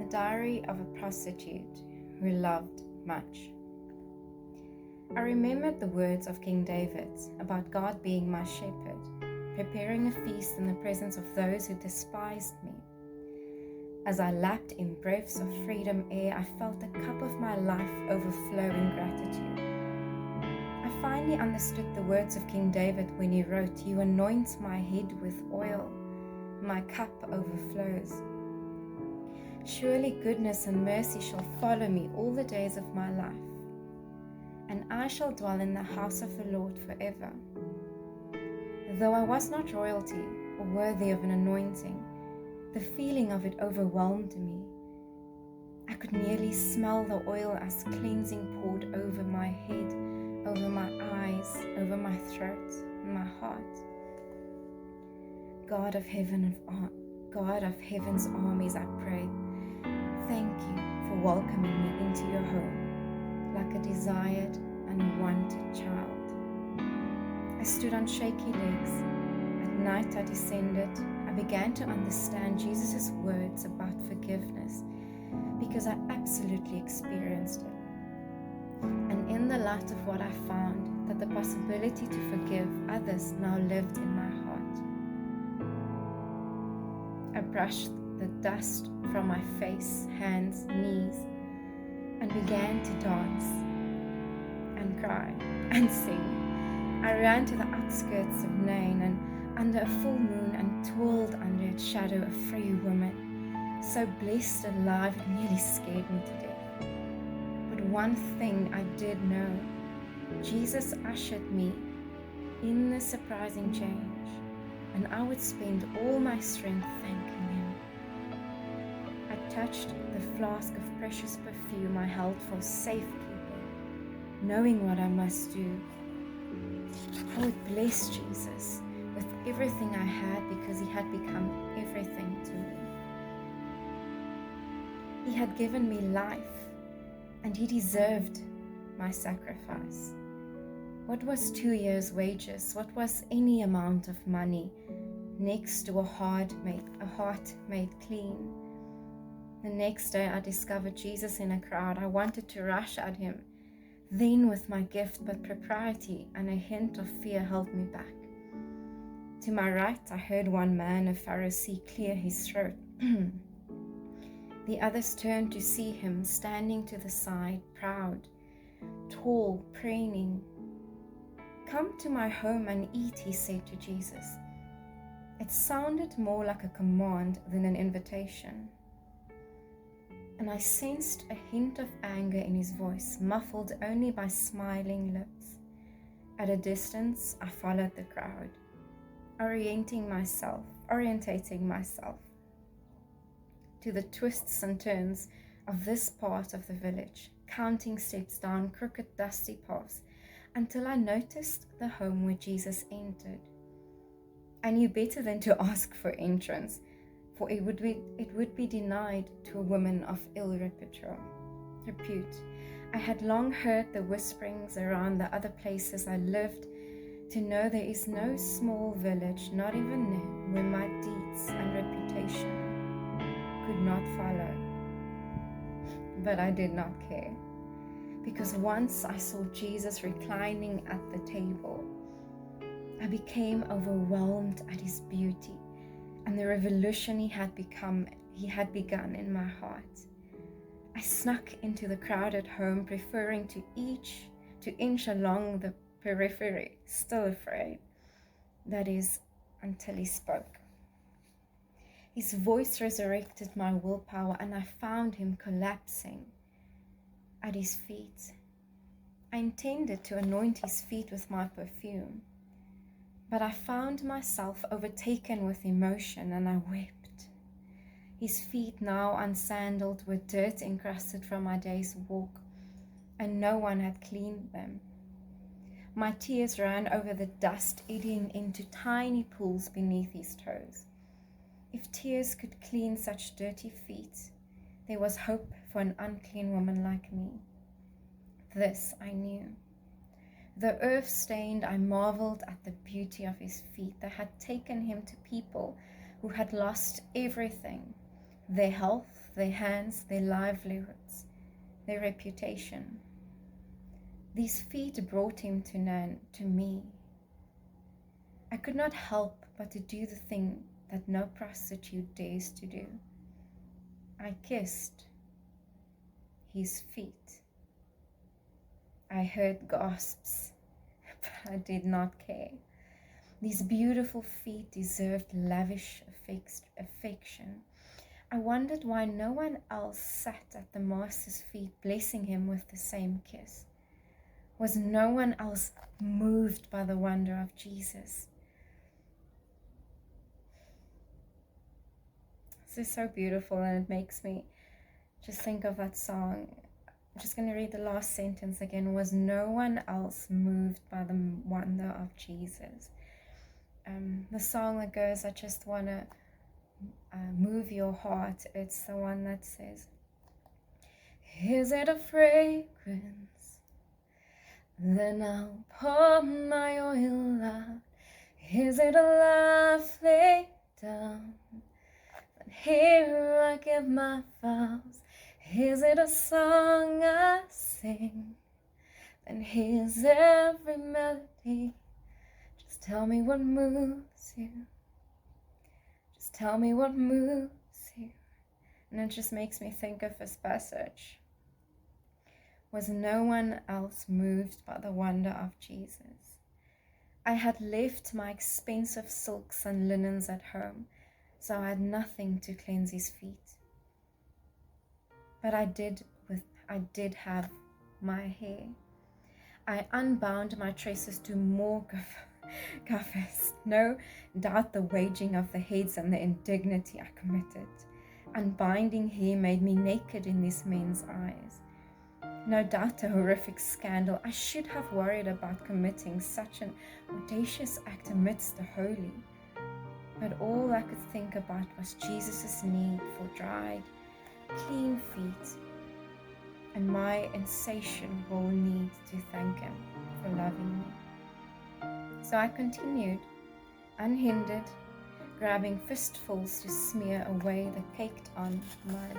diary of a prostitute who loved much. I remembered the words of King David about God being my shepherd, preparing a feast in the presence of those who despised me. As I lapped in breaths of freedom air, I felt the cup of my life overflow in gratitude. I finally understood the words of King David when he wrote, "You anoint my head with oil, my cup overflows. Surely goodness and mercy shall follow me all the days of my life, and I shall dwell in the house of the Lord forever." Though I was not royalty or worthy of an anointing, the feeling of it overwhelmed me. I could nearly smell the oil as cleansing poured over my head, over my eyes, over my throat, and my heart. God of heaven's armies, I pray, thank you for welcoming me into your home like a desired and wanted child. I stood on shaky legs. At night I descended. I began to understand Jesus' words about forgiveness because I absolutely experienced it. And in the light of what I found, that the possibility to forgive others now lived in my heart. I brushed the dust from my face, hands, knees, and began to dance and cry and sing. I ran to the outskirts of Nain and under a full moon and twirled under its shadow a free woman, so blessed and alive it nearly scared me to death. But one thing I did know, Jesus ushered me in the surprising change, and I would spend all my strength thanking him. I touched the flask of precious perfume I held for safekeeping, knowing what I must do. I would bless Jesus with everything I had because he had become everything to me. He had given me life, and he deserved my sacrifice. What was 2 years' wages? What was any amount of money next to a heart made clean? The next day I discovered Jesus in a crowd. I wanted to rush at him. Then with my gift, but propriety and a hint of fear held me back. To my right, I heard one man, a Pharisee, clear his throat. The others turned to see him standing to the side, proud, tall, preening. "Come to my home and eat," he said to Jesus. It sounded more like a command than an invitation. And I sensed a hint of anger in his voice, muffled only by smiling lips. At a distance, I followed the crowd, orientating myself to the twists and turns of this part of the village, counting steps down crooked, dusty paths, until I noticed the home where Jesus entered. I knew better than to ask for entrance, for it would be denied to a woman of ill repute. I had long heard the whisperings around the other places I lived to know there is no small village, not even there, where my deeds and reputation could not follow. But I did not care, because once I saw Jesus reclining at the table, I became overwhelmed at his beauty and the revolution he had begun in my heart. I snuck into the crowded home, preferring to inch along the periphery, still afraid. That is, until he spoke. His voice resurrected my willpower, and I found him collapsing at his feet. I intended to anoint his feet with my perfume, but I found myself overtaken with emotion, and I wept. His feet, now unsandaled, were dirt encrusted from my day's walk, and no one had cleaned them. My tears ran over the dust, eddying into tiny pools beneath his toes. If tears could clean such dirty feet, there was hope for an unclean woman like me. This I knew. Though earth-stained, I marveled at the beauty of his feet that had taken him to people who had lost everything, their health, their hands, their livelihoods, their reputation. These feet brought him to me. I could not help but to do the thing that no prostitute dares to do. I kissed his feet. I heard gasps, but I did not care. These beautiful feet deserved lavish affection. I wondered why no one else sat at the Master's feet blessing him with the same kiss. Was no one else moved by the wonder of Jesus? This is so beautiful, and it makes me just think of that song. I'm just going to read the last sentence again. Was no one else moved by the wonder of Jesus? The song that goes, I just want to move your heart. It's the one that says, is it a fragrance? Then I'll pour my oil out. Is it a love laid down? Then here I give my vows. Is it a song I sing? Then here's every melody. Just tell me what moves you. Just tell me what moves you. And it just makes me think of this passage. Was no one else moved by the wonder of Jesus? I had left my expensive silks and linens at home, so I had nothing to cleanse his feet. But I did have my hair. I unbound my tresses to more covers. No doubt the waging of the heads and the indignity I committed. Unbinding hair made me naked in these men's eyes. No doubt a horrific scandal. I should have worried about committing such an audacious act amidst the holy. But all I could think about was Jesus' need for dried, clean feet, and my insatiable need to thank him for loving me. So I continued, unhindered, grabbing fistfuls to smear away the caked-on mud.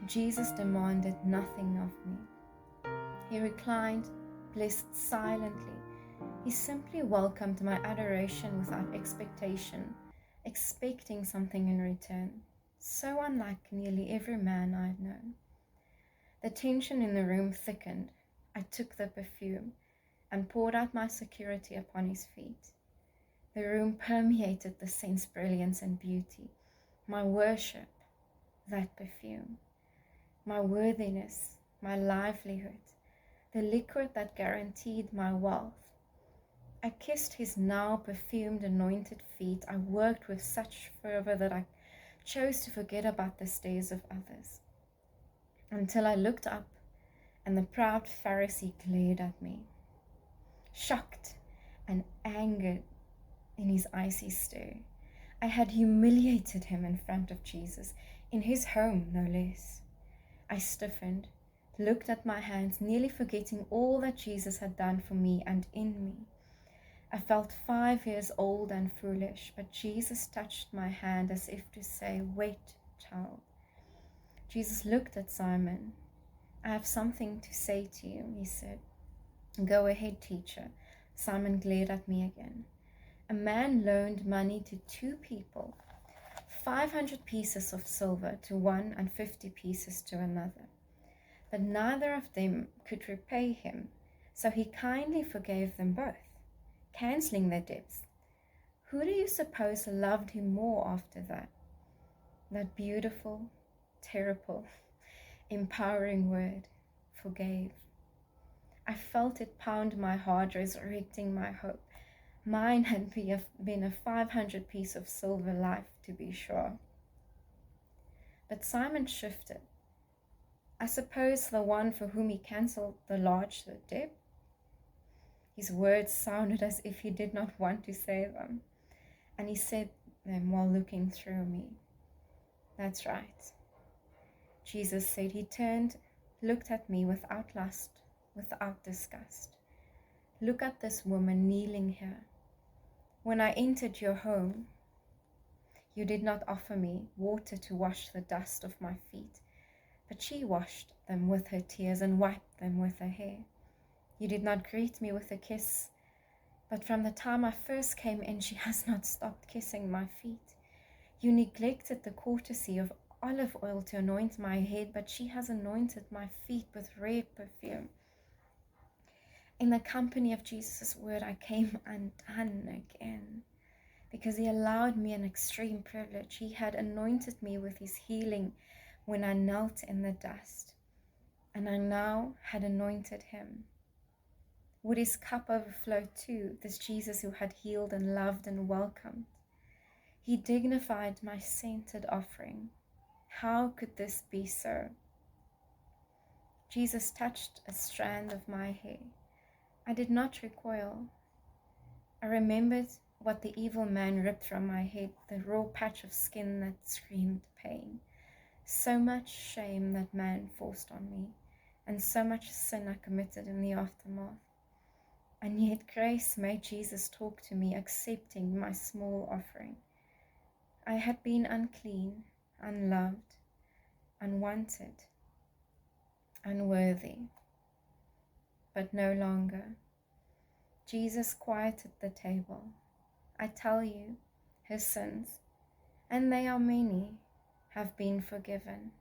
Jesus demanded nothing of me. He reclined, blessed silently. He simply welcomed my adoration without expectation, expecting something in return. So unlike nearly every man I had known. The tension in the room thickened. I took the perfume and poured out my security upon his feet. The room permeated the sense, brilliance, and beauty. My worship, that perfume. My worthiness, my livelihood, the liquid that guaranteed my wealth. I kissed his now perfumed, anointed feet. I worked with such fervor that I chose to forget about the stares of others, until I looked up and the proud Pharisee glared at me, shocked and angered in his icy stare. I had humiliated him in front of Jesus, in his home no less. I stiffened, looked at my hands, nearly forgetting all that Jesus had done for me and in me. I felt 5 years old and foolish, but Jesus touched my hand as if to say, wait, child. Jesus looked at Simon. I have something to say to you, he said. Go ahead, teacher. Simon glared at me again. A man loaned money to 2 people, 500 pieces of silver to one and 50 pieces to another. But neither of them could repay him, so he kindly forgave them both, cancelling their debts. Who do you suppose loved him more after that? That beautiful, terrible, empowering word, forgave. I felt it pound my heart, resurrecting my hope. Mine had been a 500 piece of silver life, to be sure. But Simon shifted. I suppose the one for whom he cancelled the large debt? His words sounded as if he did not want to say them, and he said them while looking through me. That's right. Jesus said. He turned, looked at me without lust, without disgust. Look at this woman kneeling here. When I entered your home, You did not offer me water to wash the dust off my feet, but she washed them with her tears and wiped them with her hair. You did not greet me with a kiss, but from the time I first came in, she has not stopped kissing my feet. You neglected the courtesy of olive oil to anoint my head, but she has anointed my feet with rare perfume. In the company of Jesus' word, I came undone again, because he allowed me an extreme privilege. He had anointed me with his healing when I knelt in the dust, and I now had anointed him. Would his cup overflow too, this Jesus who had healed and loved and welcomed? He dignified my scented offering. How could this be so? Jesus touched a strand of my hair. I did not recoil. I remembered what the evil man ripped from my head, the raw patch of skin that screamed pain. So much shame that man forced on me, and so much sin I committed in the aftermath. And yet grace made Jesus talk to me, accepting my small offering. I had been unclean, unloved, unwanted, unworthy, but no longer. Jesus quieted the table. I tell you, his sins, and they are many, have been forgiven.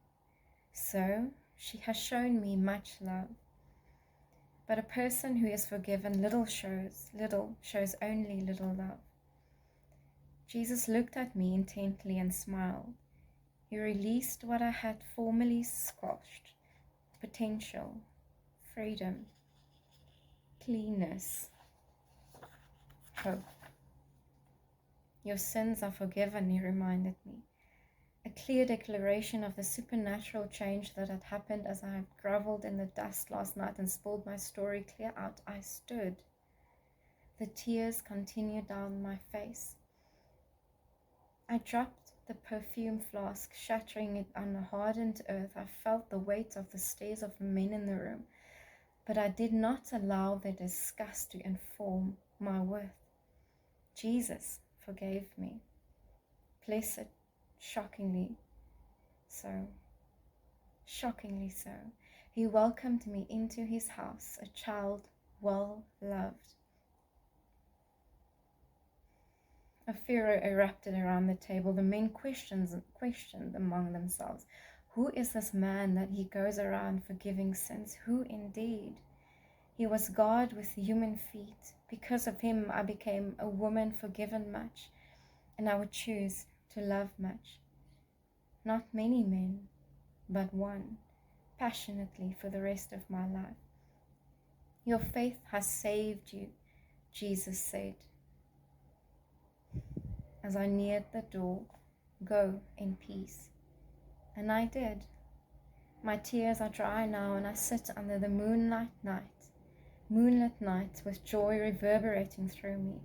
So she has shown me much love. But a person who is forgiven little shows only little love. Jesus looked at me intently and smiled. He released what I had formerly squashed: potential, freedom, cleanness, hope. Your sins are forgiven, he reminded me. A clear declaration of the supernatural change that had happened as I had groveled in the dust last night and spilled my story clear out. I stood. The tears continued down my face. I dropped the perfume flask, shattering it on the hardened earth. I felt the weight of the stares of the men in the room, but I did not allow their disgust to inform my worth. Jesus forgave me. Blessed, shockingly so. He welcomed me into his house, a child well loved. A furor erupted around the table. The men questioned among themselves, who is this man that he goes around forgiving sins? Who indeed? He was God with human feet. Because of him, I became a woman forgiven much, and I would choose to love much. Not many men, but one, passionately for the rest of my life. Your faith has saved you, Jesus said. As I neared the door, go in peace. And I did. My tears are dry now, and I sit under the moonlit night with joy reverberating through me.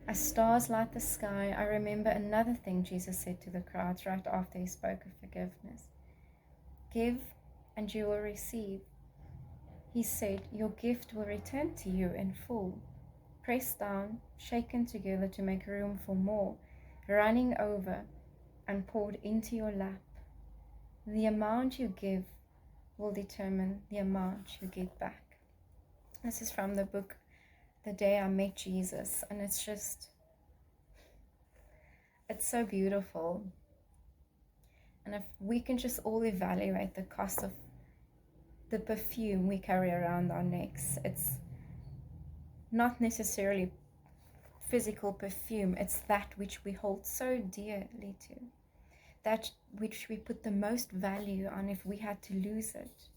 As stars light the sky, I remember another thing Jesus said to the crowds right after he spoke of forgiveness. Give, and you will receive. He said, your gift will return to you in full, pressed down, shaken together to make room for more, running over and poured into your lap. The amount you give will determine the amount you get back. This is from the book The Day I Met Jesus, and it's so beautiful. And if we can just all evaluate the cost of the perfume we carry around our necks, it's not necessarily physical perfume, it's that which we hold so dearly to, that which we put the most value on. If we had to lose it,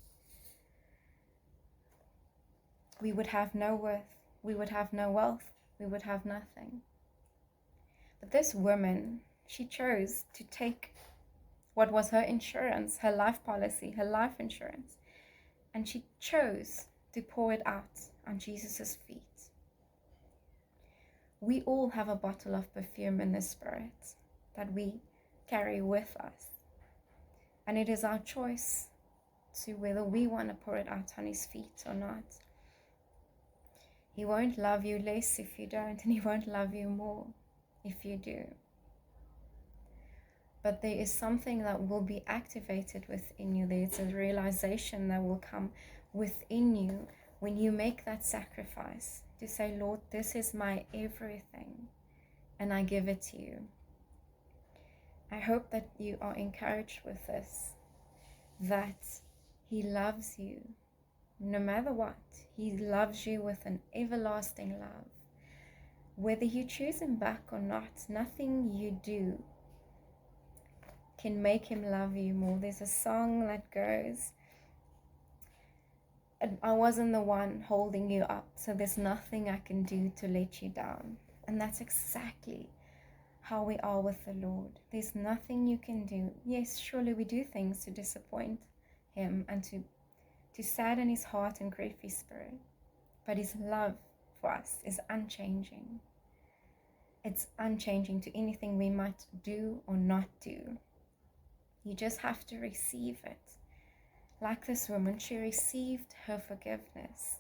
we would have no worth, we would have no wealth, we would have nothing. But this woman, she chose to take what was her insurance, her life policy, her life insurance, and she chose to pour it out on Jesus' feet. We all have a bottle of perfume in the spirit that we carry with us, and it is our choice to whether we want to pour it out on his feet or not. He won't love you less if you don't, and he won't love you more if you do. but there is something that will be activated within you. There's a realization that will come within you when you make that sacrifice to say, Lord, this is my everything, and I give it to you. I hope that you are encouraged with this, that He loves you no matter what. He loves you with an everlasting love. Whether you choose Him back or not, nothing you do can make Him love you more. There's a song that goes, I wasn't the one holding you up, so there's nothing I can do to let you down. And that's exactly how we are with the Lord. There's nothing you can do. Yes, surely we do things to disappoint Him and to sadden His heart and grieve His spirit. But His love for us is unchanging. It's unchanging to anything we might do or not do. You just have to receive it. Like this woman, she received her forgiveness.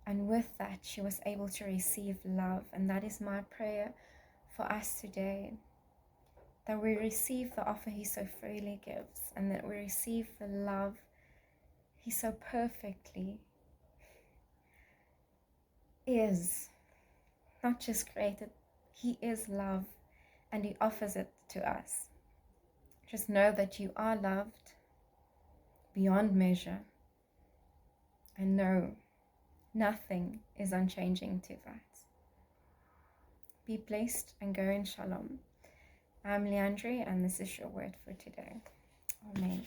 And with that, she was able to receive love. And that is my prayer for us today. That we receive the offer He so freely gives. And that we receive the love He so perfectly is. Not just created. He is love. And He offers it to us. Just know that you are loved beyond measure. And no, nothing is unchanging to that. Be blessed and go in shalom. I'm Leandri, and this is your word for today. Amen.